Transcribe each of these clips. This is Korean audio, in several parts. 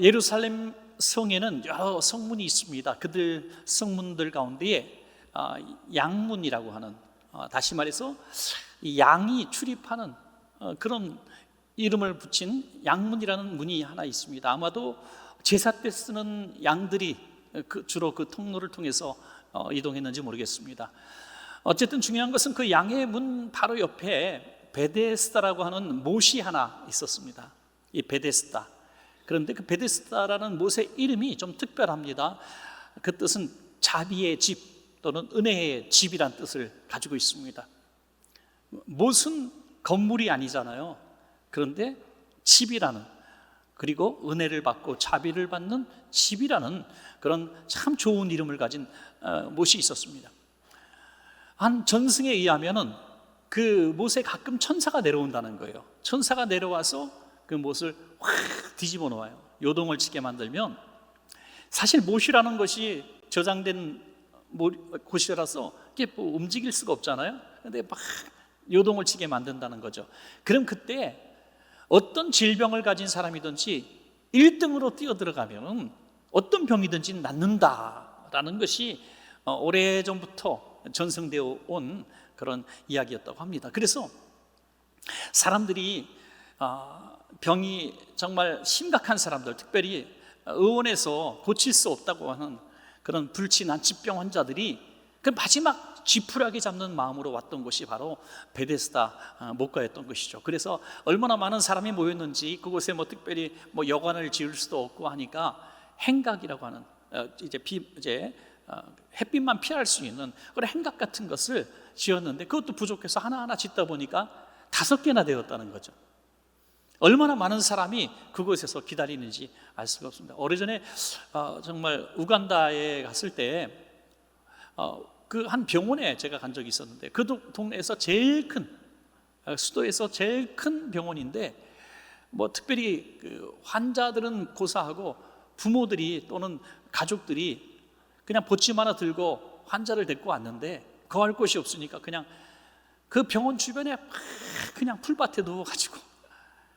예루살렘 성에는 여러 성문이 있습니다. 그들 성문들 가운데에 양문이라고 하는, 다시 말해서 이 양이 출입하는 그런 이름을 붙인 양문이라는 문이 하나 있습니다. 아마도 제사 때 쓰는 양들이 주로 그 통로를 통해서 이동했는지 모르겠습니다. 어쨌든 중요한 것은 그 양의 문 바로 옆에 베데스다라고 하는 못이 하나 있었습니다. 이 베데스다. 그런데 그 베데스다라는 못의 이름이 좀 특별합니다. 그 뜻은 자비의 집 또는 은혜의 집이란 뜻을 가지고 있습니다. 못은 건물이 아니잖아요. 그런데 집이라는, 그리고 은혜를 받고 자비를 받는 집이라는 그런 참 좋은 이름을 가진 못이 있었습니다. 한 전승에 의하면은 그 못에 가끔 천사가 내려온다는 거예요. 천사가 내려와서 그 못을 확 뒤집어 놓아요. 요동을 치게 만들면, 사실 못이라는 것이 저장된 곳이라서 이게 뭐 움직일 수가 없잖아요. 근데 막 요동을 치게 만든다는 거죠. 그럼 그때 어떤 질병을 가진 사람이든지 1등으로 뛰어들어가면 어떤 병이든지 낫는다라는 것이 오래전부터 전승되어 온 그런 이야기였다고 합니다. 그래서 사람들이 병이 정말 심각한 사람들, 특별히 의원에서 고칠 수 없다고 하는 그런 불치난疾병 환자들이 그 마지막 쥐푸라기 잡는 마음으로 왔던 곳이 바로 베데스다 못가였던 것이죠. 그래서 얼마나 많은 사람이 모였는지 그곳에 뭐 특별히 뭐 여관을 지을 수도 없고 하니까 행각이라고 하는 이제 햇빛만 피할 수 있는 그런 행각 같은 것을 지었는데, 그것도 부족해서 하나하나 짓다 보니까 5개나 되었다는 거죠. 얼마나 많은 사람이 그곳에서 기다리는지 알 수가 없습니다. 오래전에 정말 우간다에 갔을 때 그 한 병원에 제가 간 적이 있었는데, 그 동네에서 제일 큰, 수도에서 제일 큰 병원인데, 뭐 특별히 그 환자들은 고사하고 부모들이 또는 가족들이 그냥 보침 하나 들고 환자를 데리고 왔는데, 거할 곳이 없으니까 그냥 그 병원 주변에 그냥 풀밭에 누워가지고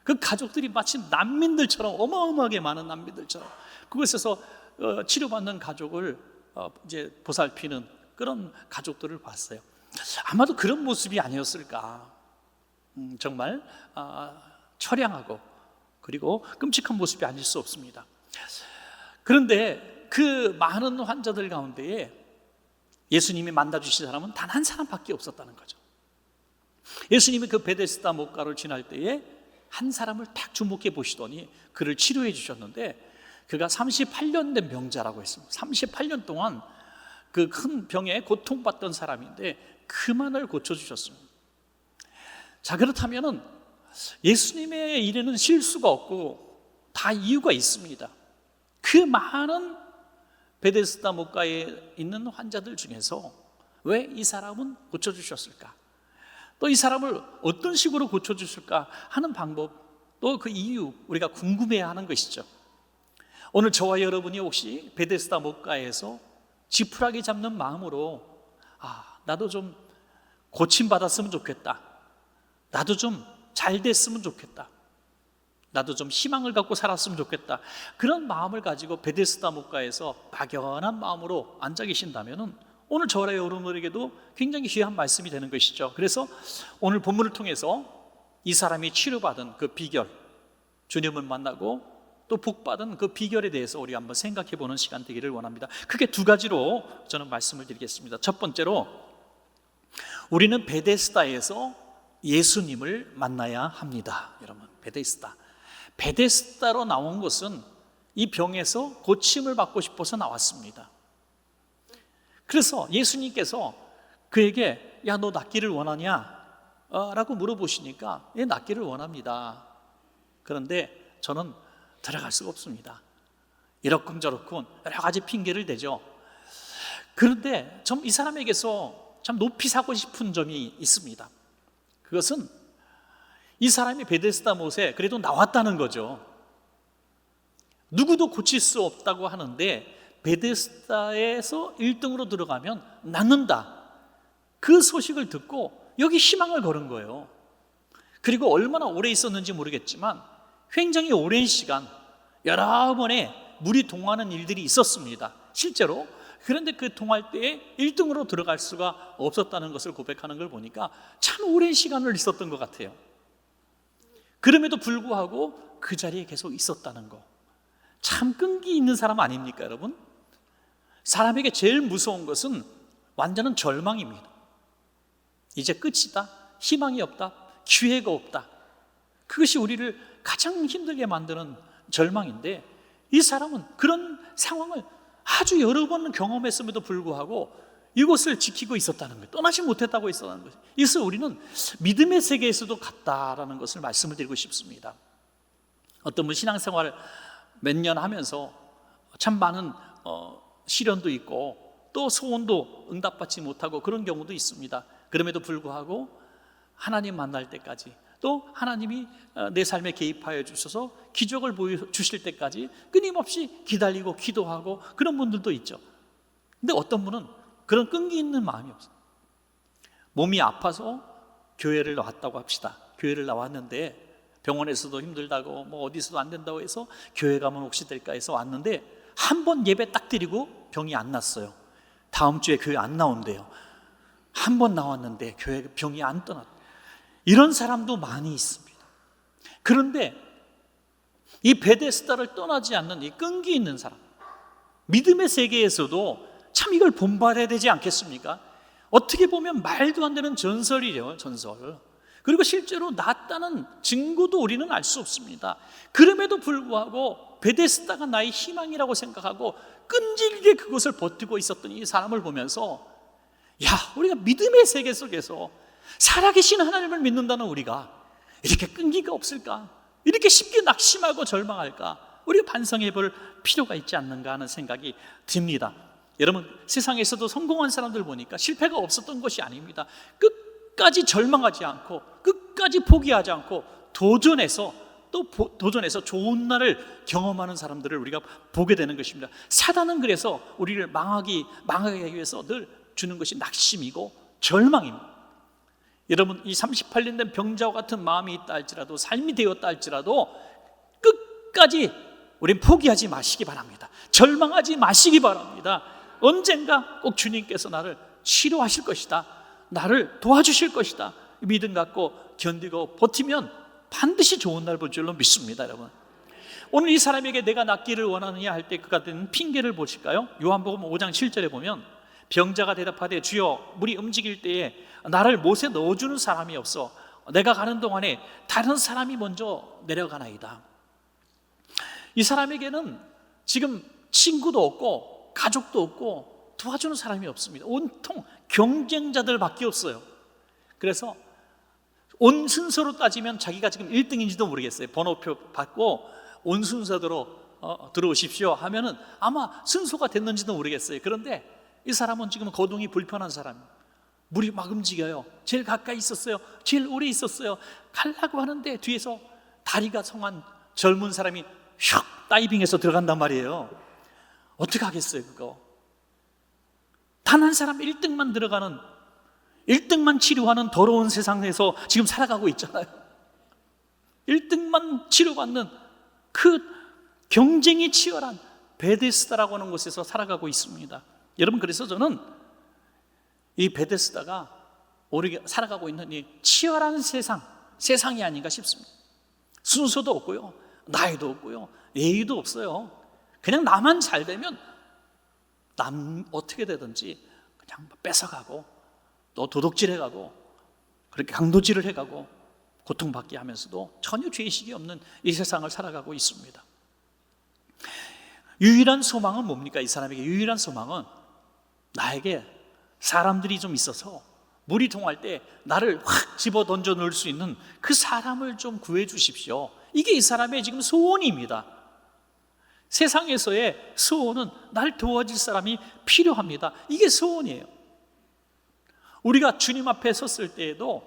그 가족들이 마치 난민들처럼, 어마어마하게 많은 난민들처럼 그곳에서 치료받는 가족을 이제 보살피는 그런 가족들을 봤어요. 아마도 그런 모습이 아니었을까. 정말 처량하고 그리고 끔찍한 모습이 아닐 수 없습니다. 그런데 그 많은 환자들 가운데에 예수님이 만나주신 사람은 단 한 사람밖에 없었다는 거죠. 예수님이 그 베데스다 못가를 지날 때에 한 사람을 딱 주목해 보시더니 그를 치료해 주셨는데, 그가 38년 된 병자라고 했습니다. 38년 동안 그 큰 병에 고통받던 사람인데 그만을 고쳐주셨습니다. 자, 그렇다면은 예수님의 일에는 실수가 없고 다 이유가 있습니다. 그 많은 베데스다 못가에 있는 환자들 중에서 왜 이 사람은 고쳐주셨을까? 또 이 사람을 어떤 식으로 고쳐주실까 하는 방법, 또 그 이유, 우리가 궁금해하는 것이죠. 오늘 저와 여러분이 혹시 베데스다 못가에서 지푸라기 잡는 마음으로 나도 좀 고침받았으면 좋겠다, 나도 좀 잘 됐으면 좋겠다, 나도 좀 희망을 갖고 살았으면 좋겠다, 그런 마음을 가지고 베데스다 못가에서 막연한 마음으로 앉아 계신다면 오늘 저와 여러분에게도 굉장히 귀한 말씀이 되는 것이죠. 그래서 오늘 본문을 통해서 이 사람이 치료받은 그 비결, 주님을 만나고 또 복받은 그 비결에 대해서 우리 한번 생각해 보는 시간 되기를 원합니다. 크게 2가지로 저는 말씀을 드리겠습니다. 첫 번째로, 우리는 베데스다에서 예수님을 만나야 합니다. 여러분, 베데스다로 나온 것은 이 병에서 고침을 받고 싶어서 나왔습니다. 그래서 예수님께서 그에게 야, 너 낫기를 원하냐? 라고 물어보시니까 예, 낫기를 원합니다. 그런데 저는 들어갈 수가 없습니다. 이러쿵저러쿵 여러 가지 핑계를 대죠. 그런데 좀 이 사람에게서 참 높이 사고 싶은 점이 있습니다. 그것은 이 사람이 베데스다 못에 그래도 나왔다는 거죠. 누구도 고칠 수 없다고 하는데 베데스다에서 1등으로 들어가면 낫는다, 그 소식을 듣고 여기 희망을 걸은 거예요. 그리고 얼마나 오래 있었는지 모르겠지만 굉장히 오랜 시간 여러 번의 물이 동하는 일들이 있었습니다, 실제로. 그런데 그 동할 때에 1등으로 들어갈 수가 없었다는 것을 고백하는 걸 보니까 참 오랜 시간을 있었던 것 같아요. 그럼에도 불구하고 그 자리에 계속 있었다는 거, 참 끈기 있는 사람 아닙니까 여러분? 사람에게 제일 무서운 것은 완전한 절망입니다. 이제 끝이다, 희망이 없다, 기회가 없다. 그것이 우리를 가장 힘들게 만드는 절망인데, 이 사람은 그런 상황을 아주 여러 번 경험했음에도 불구하고 이곳을 지키고 있었다는 거예요. 떠나지 못했다고 있었다는 거예요. 그래서 우리는 믿음의 세계에서도 같다라는 것을 말씀을 드리고 싶습니다. 어떤 분 신앙생활을 몇 년 하면서 참 많은 시련도 있고 또 소원도 응답받지 못하고 그런 경우도 있습니다. 그럼에도 불구하고 하나님 만날 때까지, 또 하나님이 내 삶에 개입하여 주셔서 기적을 보여주실 때까지 끊임없이 기다리고 기도하고 그런 분들도 있죠. 근데 어떤 분은 그런 끈기 있는 마음이 없어요. 몸이 아파서 교회를 나왔다고 합시다. 교회를 나왔는데 병원에서도 힘들다고 뭐 어디서도 안 된다고 해서 교회 가면 혹시 될까 해서 왔는데 한 번 예배 딱 드리고 병이 안 났어요. 다음 주에 교회 안 나온대요. 한 번 나왔는데 교회 병이 안 떠났대요. 이런 사람도 많이 있습니다. 그런데 이 베데스다를 떠나지 않는 이 끈기 있는 사람, 믿음의 세계에서도 참 이걸 본받아야 되지 않겠습니까? 어떻게 보면 말도 안 되는 전설이죠, 전설. 그리고 실제로 낫다는 증거도 우리는 알 수 없습니다. 그럼에도 불구하고 베데스다가 나의 희망이라고 생각하고 끈질기게 그것을 버티고 있었던 이 사람을 보면서, 야, 우리가 믿음의 세계 속에서 살아계신 하나님을 믿는다는 우리가 이렇게 끈기가 없을까? 이렇게 쉽게 낙심하고 절망할까? 우리가 반성해 볼 필요가 있지 않는가 하는 생각이 듭니다. 여러분, 세상에서도 성공한 사람들 보니까 실패가 없었던 것이 아닙니다. 끝까지 절망하지 않고 끝까지 포기하지 않고 도전해서 좋은 날을 경험하는 사람들을 우리가 보게 되는 것입니다. 사단은 그래서 우리를 망하게 하기 위해서 늘 주는 것이 낙심이고 절망입니다. 여러분, 이 38년 된 병자와 같은 마음이 있다 할지라도, 삶이 되었다 할지라도 끝까지 우린 포기하지 마시기 바랍니다. 절망하지 마시기 바랍니다. 언젠가 꼭 주님께서 나를 치료하실 것이다, 나를 도와주실 것이다, 믿음 갖고 견디고 버티면 반드시 좋은 날 볼 줄로 믿습니다. 여러분, 오늘 이 사람에게 내가 낫기를 원하느냐 할 때 그가 든 핑계를 보실까요? 요한복음 5장 7절에 보면 병자가 대답하되 주여, 물이 움직일 때에 나를 못에 넣어주는 사람이 없어 내가 가는 동안에 다른 사람이 먼저 내려가나이다. 이 사람에게는 지금 친구도 없고 가족도 없고 도와주는 사람이 없습니다. 온통 경쟁자들밖에 없어요. 그래서 온 순서로 따지면 자기가 지금 1등인지도 모르겠어요. 번호표 받고 온 순서대로 들어오십시오 하면은 아마 순서가 됐는지도 모르겠어요. 그런데 이 사람은 지금 거동이 불편한 사람이에요. 물이 막 움직여요. 제일 가까이 있었어요. 제일 오래 있었어요. 가려고 하는데 뒤에서 다리가 성한 젊은 사람이 슉 다이빙해서 들어간단 말이에요. 어떻게 하겠어요 그거? 단 한 사람 1등만 들어가는, 1등만 치료하는 더러운 세상에서 지금 살아가고 있잖아요. 1등만 치료받는 그 경쟁이 치열한 베데스다라고 하는 곳에서 살아가고 있습니다. 여러분, 그래서 저는 이 베데스다가 우리가 살아가고 있는 이 치열한 세상이 아닌가 싶습니다. 순서도 없고요, 나이도 없고요, 예의도 없어요. 그냥 나만 잘 되면 남 어떻게 되든지 그냥 뺏어가고 또 도둑질해가고 그렇게 강도질을 해가고 고통받게 하면서도 전혀 죄의식이 없는 이 세상을 살아가고 있습니다. 유일한 소망은 뭡니까? 이 사람에게 유일한 소망은 나에게 사람들이 좀 있어서 물이 동할 때 나를 확 집어 던져 넣을 수 있는 그 사람을 좀 구해 주십시오. 이게 이 사람의 지금 소원입니다. 세상에서의 소원은 날 도와줄 사람이 필요합니다. 이게 소원이에요. 우리가 주님 앞에 섰을 때에도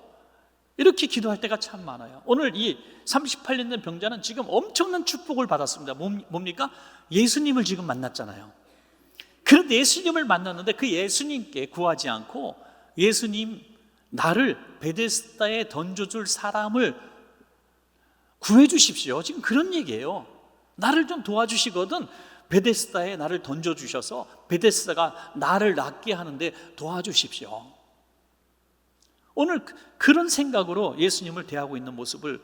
이렇게 기도할 때가 참 많아요. 오늘 이 38년 된 병자는 지금 엄청난 축복을 받았습니다. 뭡니까? 예수님을 지금 만났잖아요. 그런데 예수님을 만났는데 그 예수님께 구하지 않고 예수님, 나를 베데스다에 던져줄 사람을 구해 주십시오. 지금 그런 얘기예요. 나를 좀 도와주시거든 베데스다에 나를 던져주셔서 베데스다가 나를 낫게 하는데 도와주십시오. 오늘 그런 생각으로 예수님을 대하고 있는 모습을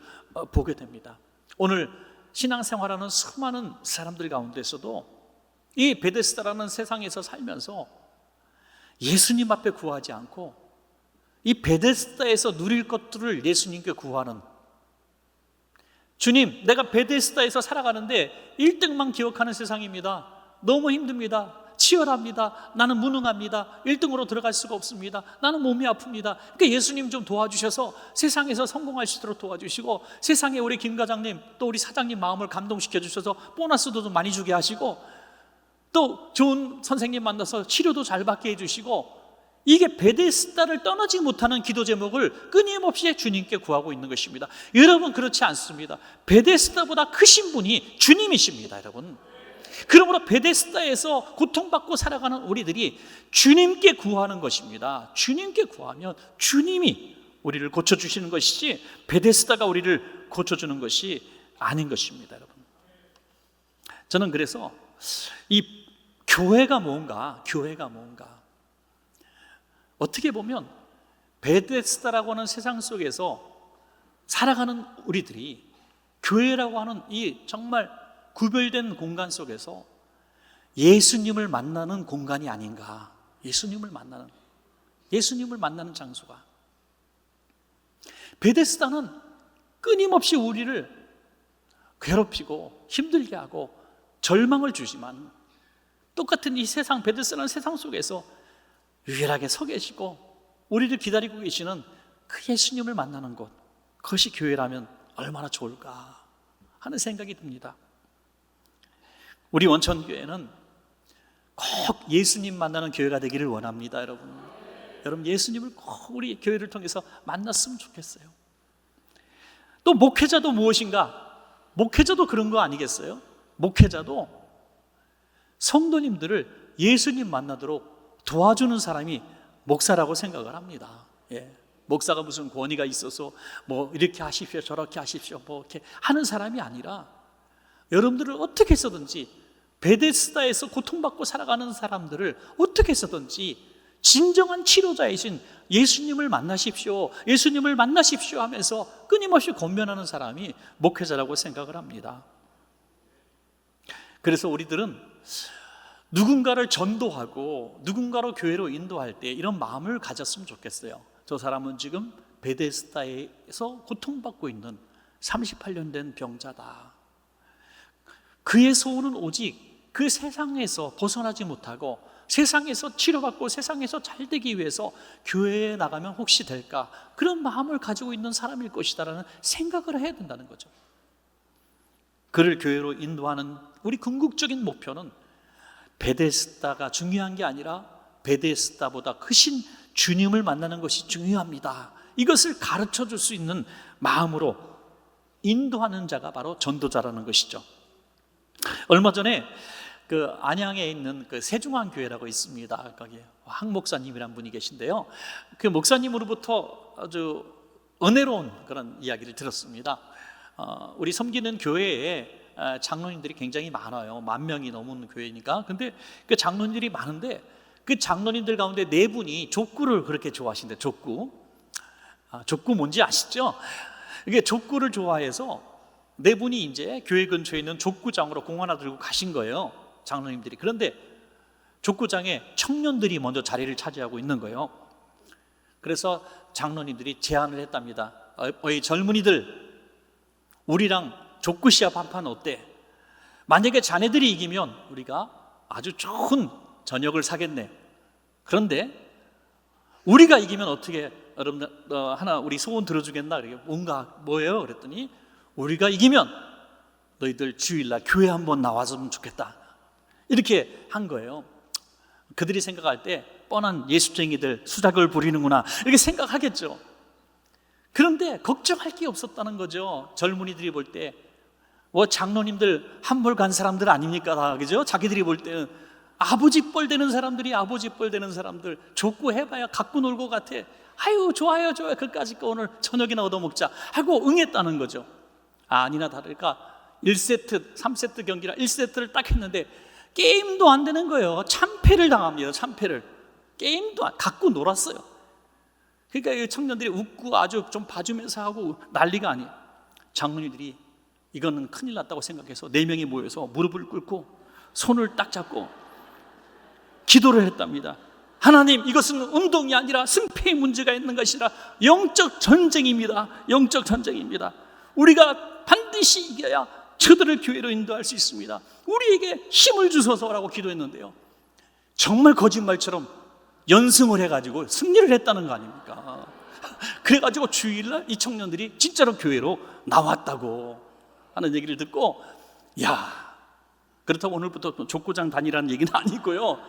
보게 됩니다. 오늘 신앙생활하는 수많은 사람들 가운데서도 이 베데스다라는 세상에서 살면서 예수님 앞에 구하지 않고 이 베데스다에서 누릴 것들을 예수님께 구하는, 주님, 내가 베데스다에서 살아가는데 1등만 기억하는 세상입니다. 너무 힘듭니다. 치열합니다. 나는 무능합니다. 1등으로 들어갈 수가 없습니다. 나는 몸이 아픕니다. 그러니까 예수님 좀 도와주셔서 세상에서 성공할 수 있도록 도와주시고, 세상에 우리 김 과장님 또 우리 사장님 마음을 감동시켜 주셔서 보너스도 좀 많이 주게 하시고, 또 좋은 선생님 만나서 치료도 잘 받게 해주시고, 이게 베데스다를 떠나지 못하는 기도 제목을 끊임없이 주님께 구하고 있는 것입니다. 여러분, 그렇지 않습니다. 베데스다보다 크신 분이 주님이십니다, 여러분. 그러므로 베데스다에서 고통받고 살아가는 우리들이 주님께 구하는 것입니다. 주님께 구하면 주님이 우리를 고쳐주시는 것이지 베데스다가 우리를 고쳐주는 것이 아닌 것입니다, 여러분. 저는 그래서 이 교회가 뭔가 어떻게 보면 베데스다라고 하는 세상 속에서 살아가는 우리들이 교회라고 하는 이 정말 구별된 공간 속에서 예수님을 만나는 공간이 아닌가. 예수님을 만나는 장소가. 베데스다는 끊임없이 우리를 괴롭히고 힘들게 하고 절망을 주지만, 똑같은 이 세상, 베데스다라는 세상 속에서 유일하게 서 계시고 우리를 기다리고 계시는 그 예수님을 만나는 곳, 그것이 교회라면 얼마나 좋을까 하는 생각이 듭니다. 우리 원천교회는 꼭 예수님 만나는 교회가 되기를 원합니다, 여러분. 여러분, 예수님을 꼭 우리 교회를 통해서 만났으면 좋겠어요. 또 목회자도 무엇인가? 목회자도 그런 거 아니겠어요? 목회자도 성도님들을 예수님 만나도록 도와주는 사람이 목사라고 생각을 합니다. 목사가 무슨 권위가 있어서 뭐 이렇게 하십시오, 저렇게 하십시오, 뭐 이렇게 하는 사람이 아니라, 여러분들을 어떻게 해서든지, 베데스다에서 고통받고 살아가는 사람들을 어떻게 해서든지 진정한 치료자이신 예수님을 만나십시오, 예수님을 만나십시오 하면서 끊임없이 권면하는 사람이 목회자라고 생각을 합니다. 그래서 우리들은 누군가를 전도하고 누군가로 교회로 인도할 때 이런 마음을 가졌으면 좋겠어요. 저 사람은 지금 베데스다에서 고통받고 있는 38년 된 병자다. 그의 소원은 오직 그 세상에서 벗어나지 못하고 세상에서 치료받고 세상에서 잘 되기 위해서 교회에 나가면 혹시 될까, 그런 마음을 가지고 있는 사람일 것이다라는 생각을 해야 된다는 거죠. 그를 교회로 인도하는 우리 궁극적인 목표는 베데스다가 중요한 게 아니라 베데스다보다 크신 주님을 만나는 것이 중요합니다. 이것을 가르쳐 줄 수 있는 마음으로 인도하는 자가 바로 전도자라는 것이죠. 얼마 전에 그 안양에 있는 그 세중앙교회라고 있습니다. 거기 황 목사님이란 분이 계신데요. 그 목사님으로부터 아주 은혜로운 그런 이야기를 들었습니다. 우리 섬기는 교회에 장로님들이 굉장히 많아요. 10,000명이 넘는 교회니까. 근데 그 장로님들이 많은데 그 장로님들 가운데 4분이 족구를 그렇게 좋아하신대. 족구 뭔지 아시죠? 이게 족구를 좋아해서 4분이 이제 교회 근처에 있는 족구장으로 공 하나 들고 가신 거예요, 장로님들이. 그런데 족구장에 청년들이 먼저 자리를 차지하고 있는 거예요. 그래서 장로님들이 제안을 했답니다. 어이 젊은이들, 우리랑 족구 시합 한판 어때? 만약에 자네들이 이기면 우리가 아주 좋은 저녁을 사겠네. 그런데 우리가 이기면 어떻게, 여러분 하나 우리 소원 들어주겠나? 뭔가 뭐예요? 그랬더니 우리가 이기면 너희들 주일날 교회 한번 나와주면 좋겠다, 이렇게 한 거예요. 그들이 생각할 때 뻔한 예수쟁이들 수작을 부리는구나 이렇게 생각하겠죠. 그런데 걱정할 게 없었다는 거죠. 젊은이들이 볼 때 장로님들 한벌 간 사람들 아닙니까 다, 그죠? 자기들이 볼 때는 아버지 뻘 되는 사람들이, 아버지 뻘 되는 사람들 족구 해봐야 갖고 놀 것 같아. 아유 좋아요 그까짓 거 오늘 저녁이나 얻어먹자 하고 응했다는 거죠. 아니나 다를까 1세트, 3세트 경기라 1세트를 딱 했는데 게임도 안 되는 거예요. 참패를 당합니다. 참패를. 게임도 갖고 놀았어요. 그러니까 이 청년들이 웃고 아주 좀 봐주면서 하고 난리가 아니에요. 장로님들이 이거는 큰일 났다고 생각해서 4명이 모여서 무릎을 꿇고 손을 딱 잡고 기도를 했답니다. 하나님, 이것은 운동이 아니라 승패의 문제가 있는 것이라 영적 전쟁입니다. 영적 전쟁입니다. 우리가 반드시 이겨야 저들을 교회로 인도할 수 있습니다. 우리에게 힘을 주소서라고 기도했는데요, 정말 거짓말처럼 연승을 해가지고 승리를 했다는 거 아닙니까? 그래가지고 주일날 이 청년들이 진짜로 교회로 나왔다고 하는 얘기를 듣고, 야, 그렇다고 오늘부터 족구장 다니라는 얘기는 아니고요,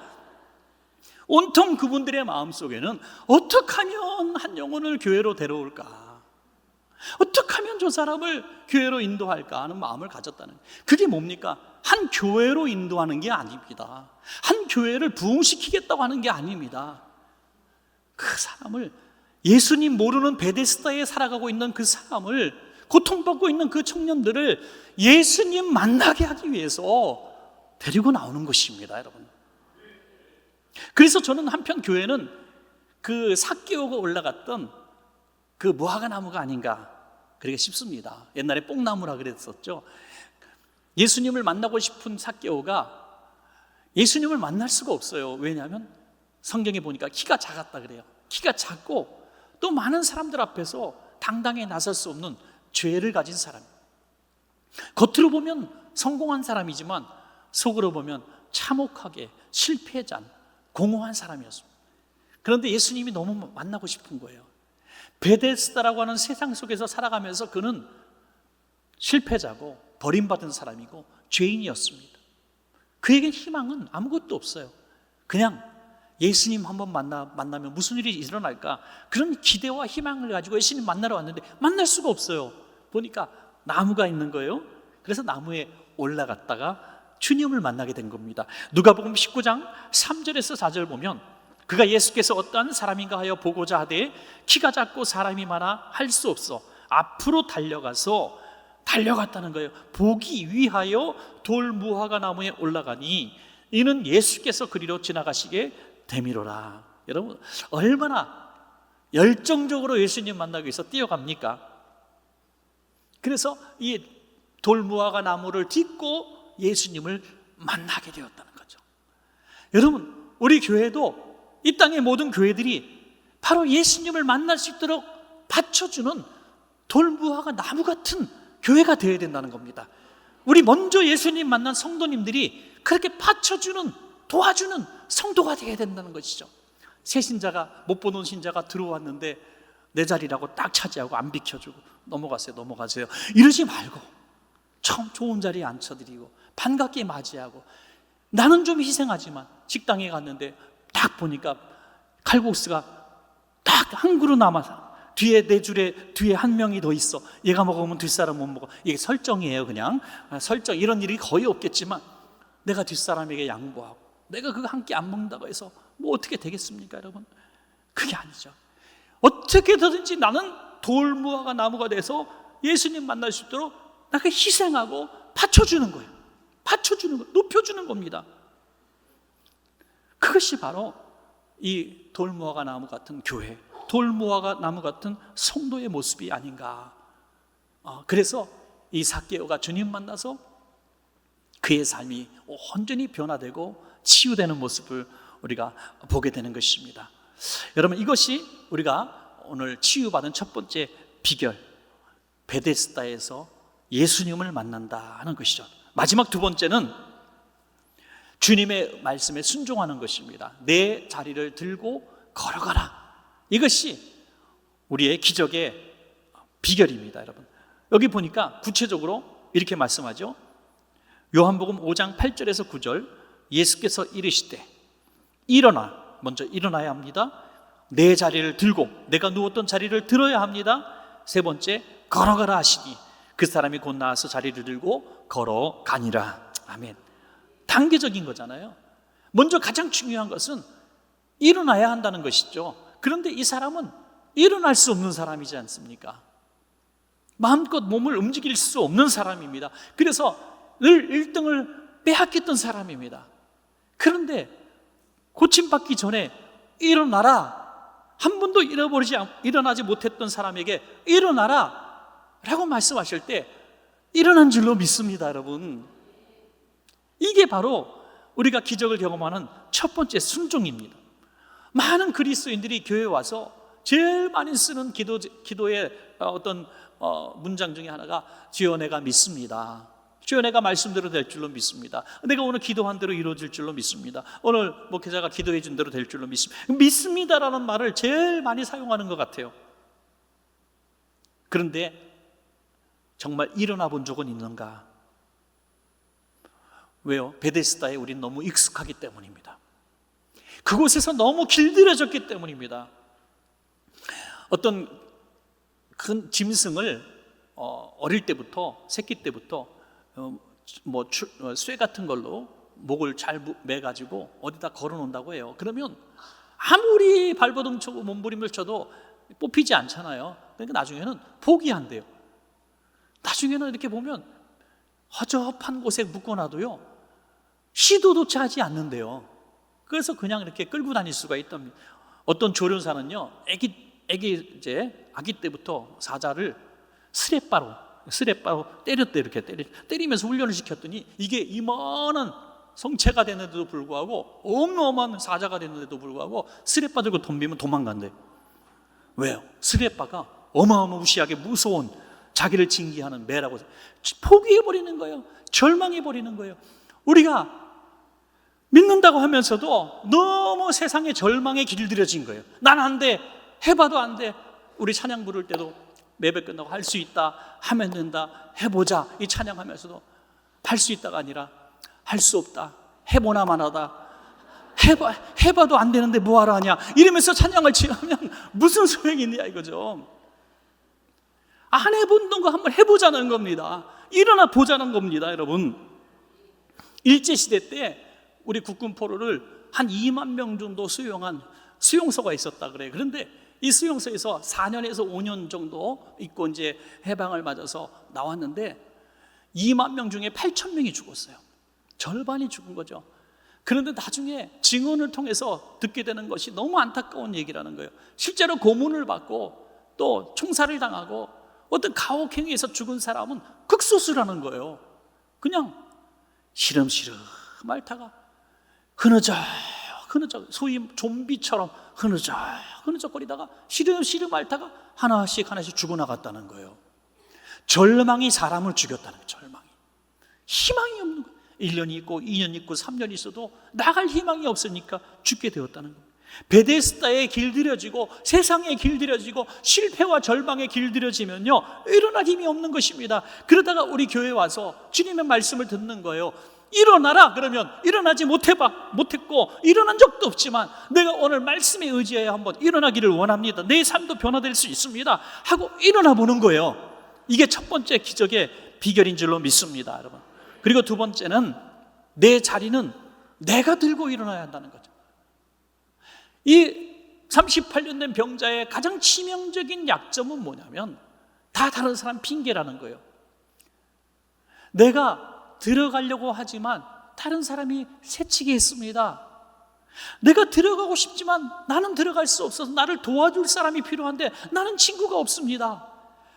온통 그분들의 마음속에는 어떻게 하면 한 영혼을 교회로 데려올까, 어떻게 하면 저 사람을 교회로 인도할까 하는 마음을 가졌다는 거예요. 그게 뭡니까? 한 교회로 인도하는 게 아닙니다. 한 교회를 부흥시키겠다고 하는 게 아닙니다. 그 사람을, 예수님 모르는 베데스다에 살아가고 있는 그 사람을, 고통받고 있는 그 청년들을 예수님 만나게 하기 위해서 데리고 나오는 것입니다, 여러분. 그래서 저는 한편 교회는 그 삭개오가 올라갔던 그 무화과 나무가 아닌가 그렇게 싶습니다. 옛날에 뽕나무라 그랬었죠. 예수님을 만나고 싶은 삭개오가 예수님을 만날 수가 없어요. 왜냐하면 성경에 보니까 키가 작았다 그래요. 키가 작고 또 많은 사람들 앞에서 당당히 나설 수 없는 죄를 가진 사람, 겉으로 보면 성공한 사람이지만 속으로 보면 참혹하게 실패자, 공허한 사람이었습니다. 그런데 예수님이 너무 만나고 싶은 거예요. 베데스다라고 하는 세상 속에서 살아가면서 그는 실패자고 버림받은 사람이고 죄인이었습니다. 그에게 희망은 아무것도 없어요. 그냥 예수님 한번 만나면 무슨 일이 일어날까, 그런 기대와 희망을 가지고 예수님 만나러 왔는데 만날 수가 없어요. 보니까 나무가 있는 거예요. 그래서 나무에 올라갔다가 주님을 만나게 된 겁니다. 누가복음 19장 3절에서 4절 보면, 그가 예수께서 어떠한 사람인가 하여 보고자 하되 키가 작고 사람이 많아 할 수 없어 앞으로 달려갔다는 거예요. 보기 위하여 돌무화과 나무에 올라가니 이는 예수께서 그리로 지나가시게 됨이로라. 여러분, 얼마나 열정적으로 예수님 만나기 위해서 뛰어갑니까? 그래서 이 돌무화과 나무를 딛고 예수님을 만나게 되었다는 거죠. 여러분, 우리 교회도, 이 땅의 모든 교회들이 바로 예수님을 만날 수 있도록 받쳐주는 돌무화과 나무 같은 교회가 되어야 된다는 겁니다. 우리 먼저 예수님 만난 성도님들이 그렇게 받쳐주는, 도와주는 성도가 되어야 된다는 것이죠. 새 신자가, 못 보는 신자가 들어왔는데 내 자리라고 딱 차지하고 안 비켜주고 넘어가세요 이러지 말고 처음 좋은 자리에 앉혀드리고 반갑게 맞이하고, 나는 좀 희생하지만 식당에 갔는데 딱 보니까 칼국수가 딱 한 그릇 남아서 뒤에 내 줄에 뒤에 한 명이 더 있어. 얘가 먹으면 뒷사람 못 먹어. 이게 설정이에요. 그냥 설정. 이런 일이 거의 없겠지만 내가 뒷사람에게 양보하고 내가 그거 한 끼 안 먹는다고 해서 뭐 어떻게 되겠습니까, 여러분? 그게 아니죠. 어떻게든지 나는 돌무화과 나무가 돼서 예수님 만날 수 있도록 나가 희생하고 받쳐주는 거예요. 받쳐주는 거, 높여주는 겁니다. 그것이 바로 이 돌무화과 나무 같은 교회, 돌무화과 나무 같은 성도의 모습이 아닌가. 그래서 이 삭개오가 주님 만나서 그의 삶이 온전히 변화되고 치유되는 모습을 우리가 보게 되는 것입니다. 여러분, 이것이 우리가 오늘 치유받은 첫 번째 비결, 베데스다에서 예수님을 만난다 하는 것이죠. 마지막 두 번째는 주님의 말씀에 순종하는 것입니다. 내 자리를 들고 걸어가라. 이것이 우리의 기적의 비결입니다, 여러분. 여기 보니까 구체적으로 이렇게 말씀하죠. 요한복음 5장 8절에서 9절, 예수께서 이르시되, 일어나, 먼저 일어나야 합니다. 내 자리를 들고, 내가 누웠던 자리를 들어야 합니다. 세 번째, 걸어가라 하시니 그 사람이 곧 나와서 자리를 들고 걸어가니라. 아멘. 단계적인 거잖아요. 먼저 가장 중요한 것은 일어나야 한다는 것이죠. 그런데 이 사람은 일어날 수 없는 사람이지 않습니까? 마음껏 몸을 움직일 수 없는 사람입니다. 그래서 늘 1등을 빼앗겼던 사람입니다. 그런데 고침받기 전에 일어나라, 한 번도 일어나지 못했던 사람에게 일어나라 라고 말씀하실 때 일어난 줄로 믿습니다. 여러분, 이게 바로 우리가 기적을 경험하는 첫 번째 순종입니다. 많은 그리스도인들이 교회에 와서 제일 많이 쓰는 기도의 어떤 문장 중에 하나가 주여 내가 믿습니다. 주여 내가 말씀대로 될 줄로 믿습니다. 내가 오늘 기도한 대로 이루어질 줄로 믿습니다. 오늘 목회자가 기도해 준 대로 될 줄로 믿습니다. 믿습니다라는 말을 제일 많이 사용하는 것 같아요. 그런데 정말 일어나 본 적은 있는가? 왜요? 베데스다에 우린 너무 익숙하기 때문입니다. 그곳에서 너무 길들여졌기 때문입니다. 어떤 큰 짐승을 어릴 때부터, 새끼 때부터 쇠 같은 걸로 목을 잘 매가지고 어디다 걸어놓는다고 해요. 그러면 아무리 발버둥 쳐고 몸부림을 쳐도 뽑히지 않잖아요. 그러니까 나중에는 포기한대요. 나중에는 이렇게 보면 허접한 곳에 묶어놔도요, 시도조차 하지 않는데요. 그래서 그냥 이렇게 끌고 다닐 수가 있답니다. 어떤 조련사는요, 아기 때부터 사자를 스레바로 때렸대. 이렇게 때리면서 훈련을 시켰더니 이게 이만한 성체가 됐는데도 불구하고, 어마어마한 사자가 됐는데도 불구하고 스레바 들고 덤비면 도망간대. 왜요? 스레바가 어마어마무시하게 무서운 자기를 징계하는 매라고 포기해버리는 거예요. 절망해버리는 거예요. 우리가 믿는다고 하면서도 너무 세상의 절망에 길들여진 거예요. 난 안 돼, 해봐도 안 돼. 우리 찬양 부를 때도 예배 끝나고 할 수 있다, 하면 된다, 해보자, 이 찬양하면서도 할 수 있다가 아니라 할 수 없다, 해보나만 하다, 해봐도 안 되는데 뭐하러 하냐, 이러면서 찬양을 취하면 무슨 소용이 있냐 이거죠. 안 해본 거 한번 해보자는 겁니다. 일어나 보자는 겁니다. 여러분, 일제시대 때 우리 국군 포로를 한 2만 명 정도 수용한 수용소가 있었다 그래요. 그런데 이 수용소에서 4년에서 5년 정도 있고 이제 해방을 맞아서 나왔는데 2만 명 중에 8천 명이 죽었어요. 절반이 죽은 거죠. 그런데 나중에 증언을 통해서 듣게 되는 것이 너무 안타까운 얘기라는 거예요. 실제로 고문을 받고 또 총살을 당하고 어떤 가혹행위에서 죽은 사람은 극소수라는 거예요. 그냥 시름시름 앓다가 흐느적 소위 좀비처럼 흐느적거리다가 시름시름 앓다가 하나씩 죽어나갔다는 거예요. 절망이 사람을 죽였다는 거예요. 절망이. 희망이 없는 거예요. 1년이 있고 2년 있고 3년이 있어도 나갈 희망이 없으니까 죽게 되었다는 거예요. 베데스다에 길들여지고 세상에 길들여지고 실패와 절망에 길들여지면요, 일어날 힘이 없는 것입니다. 그러다가 우리 교회에 와서 주님의 말씀을 듣는 거예요. 일어나라 그러면 일어나지 못했고 일어난 적도 없지만 내가 오늘 말씀에 의지하여 한번 일어나기를 원합니다. 내 삶도 변화될 수 있습니다 하고 일어나 보는 거예요. 이게 첫 번째 기적의 비결인 줄로 믿습니다, 여러분. 그리고 두 번째는 내 자리는 내가 들고 일어나야 한다는 거죠. 이 38년 된 병자의 가장 치명적인 약점은 뭐냐면 다 다른 사람 핑계라는 거예요. 내가 들어가려고 하지만 다른 사람이 새치게 했습니다. 내가 들어가고 싶지만 나는 들어갈 수 없어서 나를 도와줄 사람이 필요한데 나는 친구가 없습니다.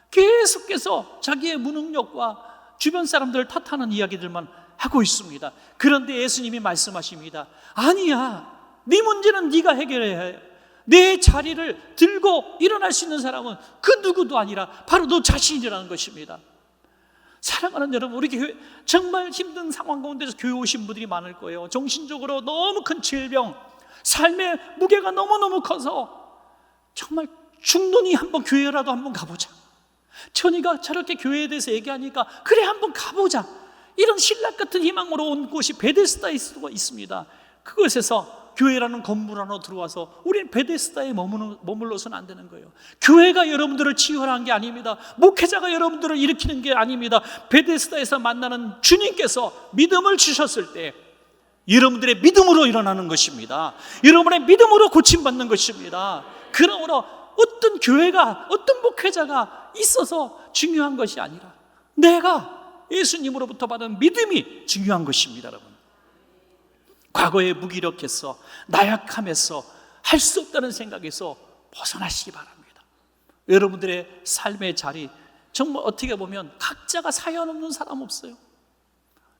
계속해서 자기의 무능력과 주변 사람들을 탓하는 이야기들만 하고 있습니다. 그런데 예수님이 말씀하십니다. 아니야, 네 문제는 네가 해결해야 해. 내 자리를 들고 일어날 수 있는 사람은 그 누구도 아니라 바로 너 자신이라는 것입니다. 사랑하는 여러분, 우리 교회 정말 힘든 상황 가운데서 교회 오신 분들이 많을 거예요. 정신적으로 너무 큰 질병, 삶의 무게가 너무너무 커서 정말 중노니 한번 교회라도 한번 가보자. 천이가 저렇게 교회에 대해서 얘기하니까 그래 한번 가보자, 이런 신락 같은 희망으로 온 곳이 베데스다에 있습니다. 그곳에서 교회라는 건물 안으로 들어와서 우리는 베데스다에 머물러서는 안 되는 거예요. 교회가 여러분들을 치유하는 게 아닙니다. 목회자가 여러분들을 일으키는 게 아닙니다. 베데스다에서 만나는 주님께서 믿음을 주셨을 때 여러분들의 믿음으로 일어나는 것입니다. 여러분의 믿음으로 고침받는 것입니다. 그러므로 어떤 교회가, 어떤 목회자가 있어서 중요한 것이 아니라 내가 예수님으로부터 받은 믿음이 중요한 것입니다. 여러분, 과거에 무기력해서 나약함에서 할 수 없다는 생각에서 벗어나시기 바랍니다. 여러분들의 삶의 자리, 정말 어떻게 보면 각자가 사연 없는 사람 없어요.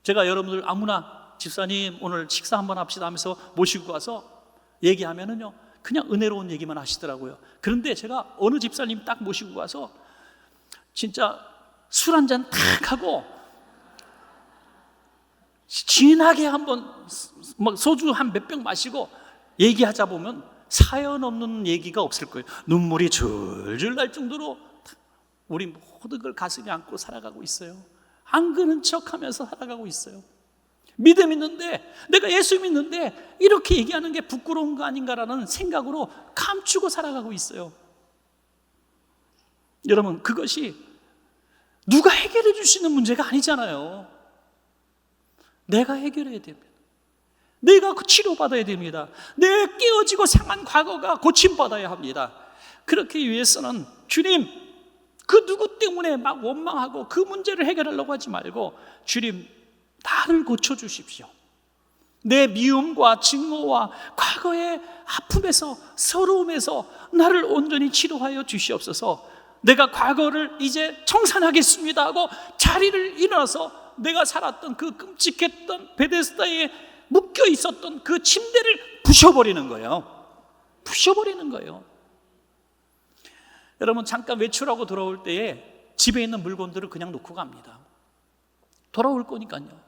제가 여러분들 아무나 집사님 오늘 식사 한번 합시다 하면서 모시고 가서 얘기하면은요, 그냥 은혜로운 얘기만 하시더라고요. 그런데 제가 어느 집사님 딱 모시고 가서 진짜 술 한 잔 탁 하고 진하게 한번 막 소주 한 몇 병 마시고 얘기하자 보면 사연 없는 얘기가 없을 거예요. 눈물이 줄줄 날 정도로 우리 모든 걸 가슴에 안고 살아가고 있어요. 안 그런 척하면서 살아가고 있어요. 믿음 있는데, 내가 예수 믿는데 이렇게 얘기하는 게 부끄러운 거 아닌가라는 생각으로 감추고 살아가고 있어요. 여러분, 그것이 누가 해결해 주시는 문제가 아니잖아요. 내가 해결해야 됩니다. 내가 치료받아야 됩니다. 내 깨어지고 상한 과거가 고침받아야 합니다. 그렇기 위해서는 주님, 그 누구 때문에 막 원망하고 그 문제를 해결하려고 하지 말고 주님, 나를 고쳐주십시오. 내 미움과 증오와 과거의 아픔에서, 서러움에서 나를 온전히 치료하여 주시옵소서. 내가 과거를 이제 청산하겠습니다 하고 자리를 일어나서 내가 살았던 그 끔찍했던 베데스다에 묶여 있었던 그 침대를 부셔버리는 거예요. 부셔버리는 거예요. 여러분, 잠깐 외출하고 돌아올 때에 집에 있는 물건들을 그냥 놓고 갑니다. 돌아올 거니까요.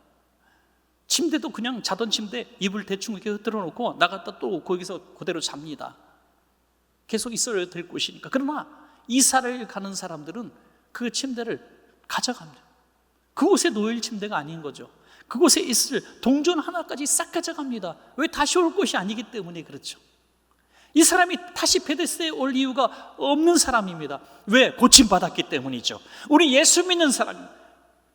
침대도 그냥 자던 침대 이불 대충 이렇게 흔들어 놓고 나갔다 또 거기서 그대로 잡니다. 계속 있어야 될 곳이니까. 그러나 이사를 가는 사람들은 그 침대를 가져갑니다. 그곳에 놓일 침대가 아닌 거죠. 그곳에 있을 동전 하나까지 싹 가져갑니다. 왜? 다시 올 곳이 아니기 때문에 그렇죠. 이 사람이 다시 베데스다에 올 이유가 없는 사람입니다. 왜? 고침받았기 때문이죠. 우리 예수 믿는 사람이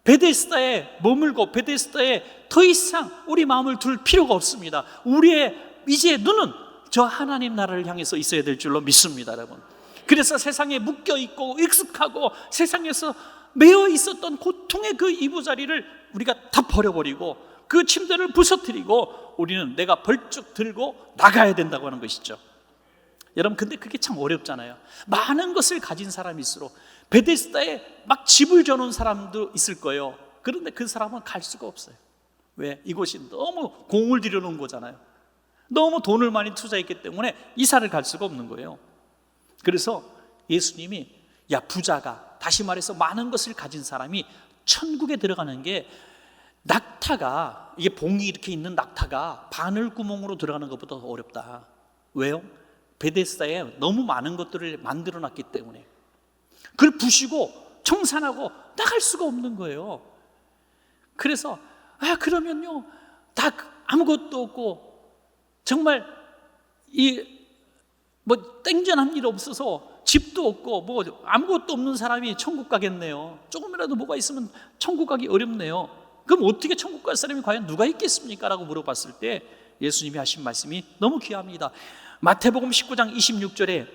베데스다에 머물고 베데스다에 더 이상 우리 마음을 둘 필요가 없습니다. 우리의 이제 눈은 저 하나님 나라를 향해서 있어야 될 줄로 믿습니다, 여러분. 그래서 세상에 묶여 있고 익숙하고 세상에서 매여 있었던 고통의 그 이부자리를 우리가 다 버려버리고 그 침대를 부서뜨리고 우리는 내가 벌쩍 들고 나가야 된다고 하는 것이죠. 여러분, 근데 그게 참 어렵잖아요. 많은 것을 가진 사람일수록 베데스다에 막 집을 져놓은 사람도 있을 거예요. 그런데 그 사람은 갈 수가 없어요. 왜? 이곳이 너무 공을 들여놓은 거잖아요. 너무 돈을 많이 투자했기 때문에 이사를 갈 수가 없는 거예요. 그래서 예수님이, 야, 부자가, 다시 말해서 많은 것을 가진 사람이 천국에 들어가는 게, 낙타가, 이게 봉이 이렇게 있는 낙타가 바늘구멍으로 들어가는 것보다 더 어렵다. 왜요? 베데스다에 너무 많은 것들을 만들어 놨기 때문에 그걸 부시고 청산하고 나갈 수가 없는 거예요. 그래서 그러면요, 다 아무것도 없고 정말 땡전한 일 없어서 집도 없고 아무것도 없는 사람이 천국 가겠네요. 조금이라도 뭐가 있으면 천국 가기 어렵네요. 그럼 어떻게 천국 갈 사람이 과연 누가 있겠습니까? 라고 물어봤을 때 예수님이 하신 말씀이 너무 귀합니다. 마태복음 19장 26절에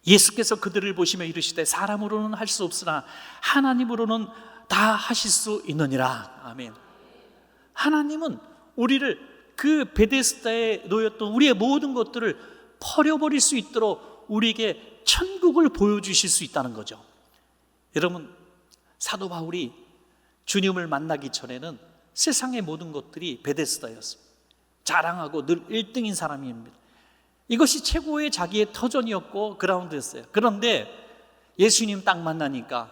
예수께서 그들을 보시며 이르시되 사람으로는 할 수 없으나 하나님으로는 다 하실 수 있느니라. 아멘. 하나님은 우리를 그 베데스다에 놓였던 우리의 모든 것들을 버려버릴 수 있도록 우리에게 천국을 보여주실 수 있다는 거죠. 여러분, 사도 바울이 주님을 만나기 전에는 세상의 모든 것들이 베데스다였습니다. 자랑하고 늘 1등인 사람입니다. 이것이 최고의 자기의 터전이었고 그라운드였어요. 그런데 예수님 딱 만나니까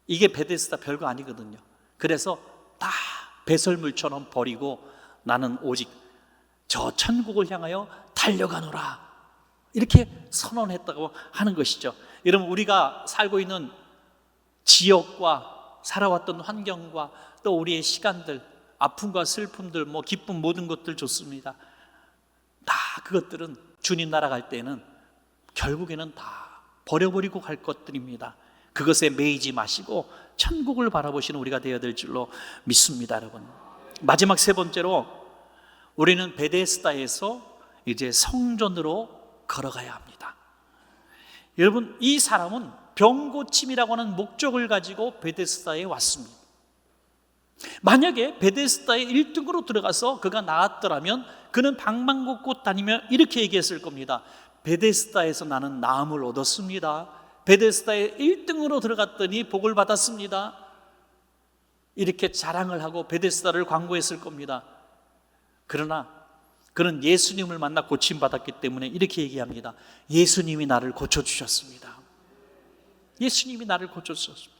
이게 베데스다 별거 아니거든요. 그래서 다 배설물처럼 버리고 나는 오직 저 천국을 향하여 달려가노라, 이렇게 선언했다고 하는 것이죠. 여러분, 우리가 살고 있는 지역과 살아왔던 환경과 또 우리의 시간들, 아픔과 슬픔들, 기쁨, 모든 것들 좋습니다. 다 그것들은 주님 나라 갈 때는 결국에는 다 버려버리고 갈 것들입니다. 그것에 매이지 마시고 천국을 바라보시는 우리가 되어야 될 줄로 믿습니다, 여러분. 마지막 세 번째로 우리는 베데스다에서 이제 성전으로 걸어가야 합니다. 여러분, 이 사람은 병고침이라고 하는 목적을 가지고 베데스다에 왔습니다. 만약에 베데스다에 1등으로 들어가서 그가 나았더라면 그는 방방곡곡 다니며 이렇게 얘기했을 겁니다. 베데스다에서 나는 나음을 얻었습니다. 베데스다에 1등으로 들어갔더니 복을 받았습니다. 이렇게 자랑을 하고 베데스다를 광고했을 겁니다. 그러나 그는 예수님을 만나 고침받았기 때문에 이렇게 얘기합니다. 예수님이 나를 고쳐주셨습니다. 예수님이 나를 고쳐주셨습니다.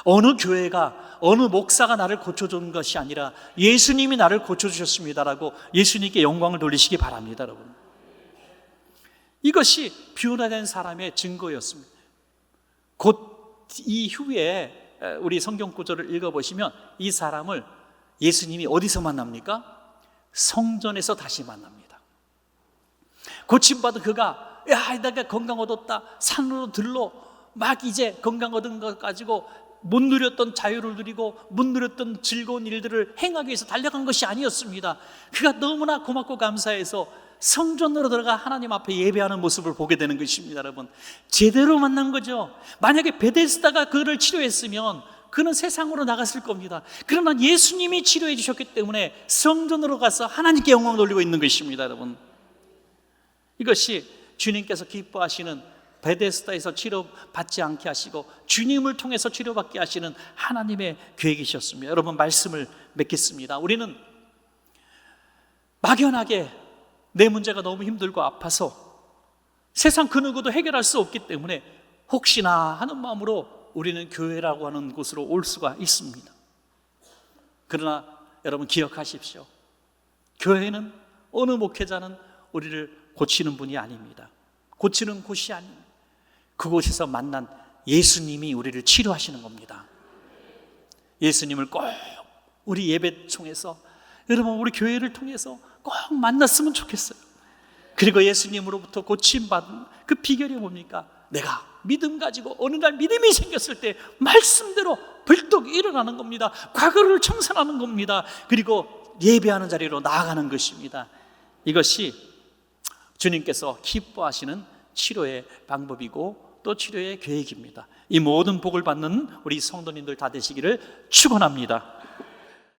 어느 교회가, 어느 목사가 나를 고쳐준 것이 아니라 예수님이 나를 고쳐주셨습니다라고 예수님께 영광을 돌리시기 바랍니다, 여러분. 이것이 변화된 사람의 증거였습니다. 곧 이후에 우리 성경 구절을 읽어보시면 이 사람을 예수님이 어디서 만납니까? 성전에서 다시 만납니다. 고침받은 그가, 야, 내가 건강 얻었다, 산으로 들러 막 이제 건강 얻은 것 가지고 못 누렸던 자유를 누리고 못 누렸던 즐거운 일들을 행하기 위해서 달려간 것이 아니었습니다. 그가 너무나 고맙고 감사해서 성전으로 들어가 하나님 앞에 예배하는 모습을 보게 되는 것입니다. 여러분, 제대로 만난 거죠. 만약에 베데스다가 그를 치료했으면 그는 세상으로 나갔을 겁니다. 그러나 예수님이 치료해 주셨기 때문에 성전으로 가서 하나님께 영광을 돌리고 있는 것입니다. 여러분, 이것이 주님께서 기뻐하시는, 베데스다에서 치료받지 않게 하시고 주님을 통해서 치료받게 하시는 하나님의 계획이셨습니다. 여러분, 말씀을 맺겠습니다. 우리는 막연하게 내 문제가 너무 힘들고 아파서 세상 그 누구도 해결할 수 없기 때문에 혹시나 하는 마음으로 우리는 교회라고 하는 곳으로 올 수가 있습니다. 그러나 여러분, 기억하십시오. 교회는, 어느 목회자는 우리를 고치는 분이 아닙니다. 고치는 곳이 아닙니다. 그곳에서 만난 예수님이 우리를 치료하시는 겁니다. 예수님을 꼭 우리 예배총에서, 여러분, 우리 교회를 통해서 꼭 만났으면 좋겠어요. 그리고 예수님으로부터 고침받은 그 비결이 뭡니까? 내가 믿음 가지고 어느 날 믿음이 생겼을 때 말씀대로 벌떡 일어나는 겁니다. 과거를 청산하는 겁니다. 그리고 예배하는 자리로 나아가는 것입니다. 이것이 주님께서 기뻐하시는 치료의 방법이고 또 치료의 계획입니다. 이 모든 복을 받는 우리 성도님들 다 되시기를 축원합니다.